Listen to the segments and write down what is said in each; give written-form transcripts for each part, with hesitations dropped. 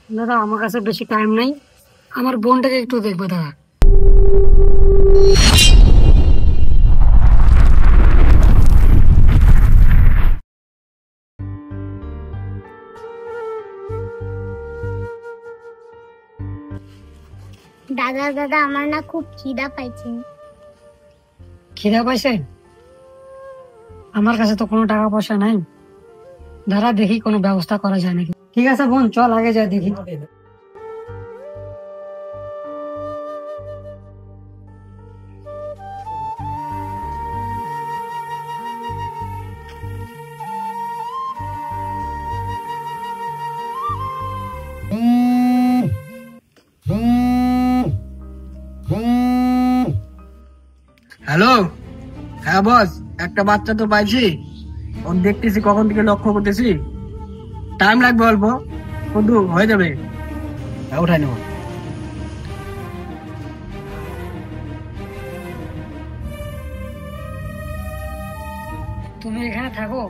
দাদা আমার কাছে বেশি টাইম নাই, আমার বোনটাকে একটু দেখবো দাদা। দাদা দাদা আমার না খুব খিদা পাইছে। খিদা পাইছে? আমার কাছে তো কোনো টাকা পয়সা নাই, দাদা দেখি কোনো ব্যবস্থা করা যায় নাকি। ঠিক আছে বোন, চল আগে যাই দেখি। হ্যালো, হ্যাঁ বস, একটা বাচ্চা তো পাইছি, ওর দেখতেছি কখন থেকে লক্ষ্য করতেছি। টাইম লাগবে অল্প, কিন্তু হয়ে যাবে। হ্যাঁ, উঠাই নেব। তুমি এখানে থাকো,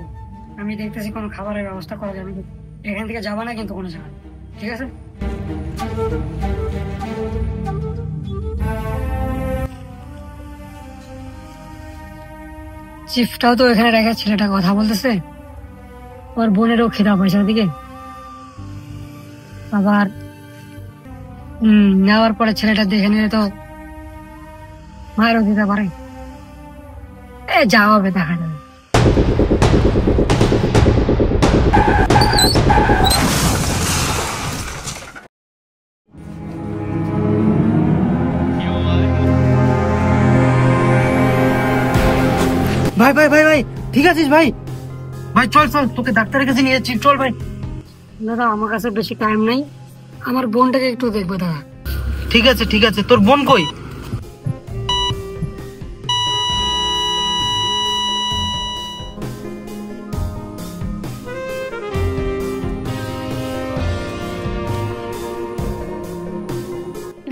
আমি দেখতেছি কোনো খাবারের ব্যবস্থা করা যাবে নাকি। এখান থেকে যাবা না কিন্তু কোনো জায়গায়, ঠিক আছে? চিফটাও তো এখানে রেখে ছেলেটা কথা বলতেছে, ওর বোনেরও খিদা পয়সা দিকে আবার নেওয়ার পরে ছেলেটা দেখে নিলে তো মায়েরও দিতে পারে। যা হবে দেখা যাবে। ভাই ভাই ভাই ভাই, ঠিক আছিস ভাই? ভাই চল চল, তোকে ডাক্তারের কাছে নিয়ে যাচ্ছি, চল ভাই। দাদা আমার কাছে বেশি টাইম নাই, আমার বোনটাকে একটু দেখবো দাদা। ঠিক আছে ঠিক আছে, তোর বোন কই?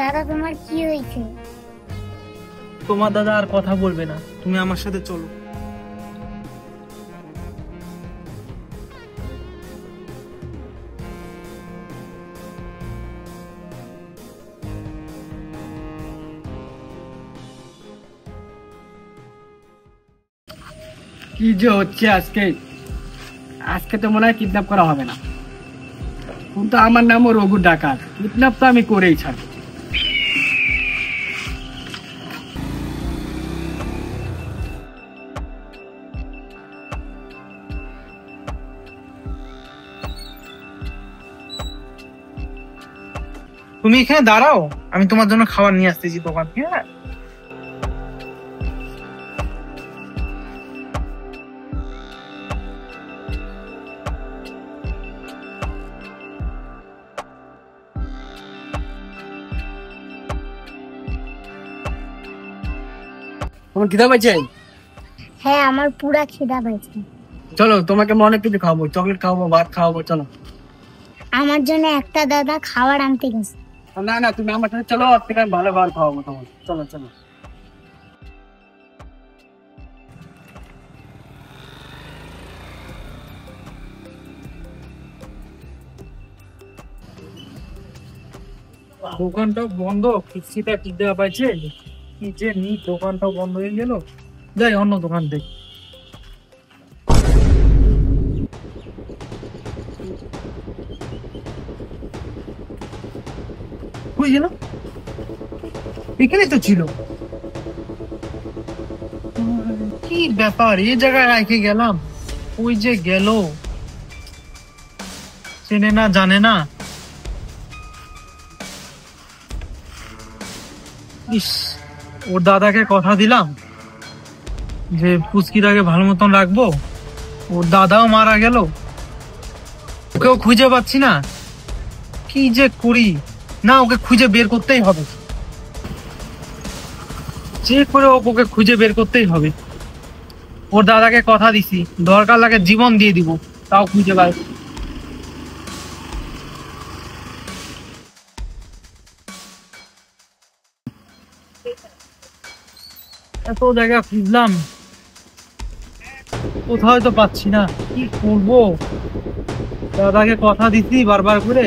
দাদা তোমার কি হয়েছে? তোমার দাদা আর কথা বলবে না, তুমি আমার সাথে চলো। কি যে হচ্ছে আজকে, আজকে তো মনে হয় কিডন্যাপ করা হবে না, কিন্তু আমার নামও রঘু ডাকাত, কিডন্যাপ তো আমি করেই ছাড়বো। তুমি এখানে দাঁড়াও, আমি তোমার জন্য খাবার নিয়ে আসতেছি দোকান থেকে। হ্যাঁ, তোমার খিদা পাইছে? হ্যাঁ আমার পুরা খিদা পাইছে। চলো তোমাকে অনেক কিছু খাওয়াবো, চকলেট খাওয়াবো, ভাত খাওয়াবো, চলো। আমার জন্য একটা দাদা খাবার আনতে গেছে। না না, তুমি আমার সাথে চলো, ওর থেকে আমি ভালো ভালো খাওয়াবো তোমাকে, চলো চলো। দোকানটা বন্ধ, কিস্তিটা কি দেওয়া পাইছে, কি যে নি, দোকানটাও বন্ধ হয়ে গেল। যাই অন্য দোকান দেখ। কই গেল? এখানে তো ছিল। কি ব্যাপার, এই জায়গায় রেখে গেলাম, ওই যে গেল, চেনে না জানে না। ইস, ওর দাদাকে কথা দিলাম যে পুচকিটাকে ভালো মতন রাখবো, ওর দাদাও মারা গেল, ওকেও খুঁজে পাচ্ছি না, কি যে করি। না, ওকে খুঁজে বের করতেই হবে, যে করে ওকে খুঁজে বের করতেই হবে। ওর দাদাকে কথা দিছি, দরকার লাগে জীবন দিয়ে দিব, তাও খুঁজে পাই। এত জায়গা খুঁজলাম, কোথাও তো পাচ্ছি না, কি করবো? দাদাকে কথা দিছি বারবার করে।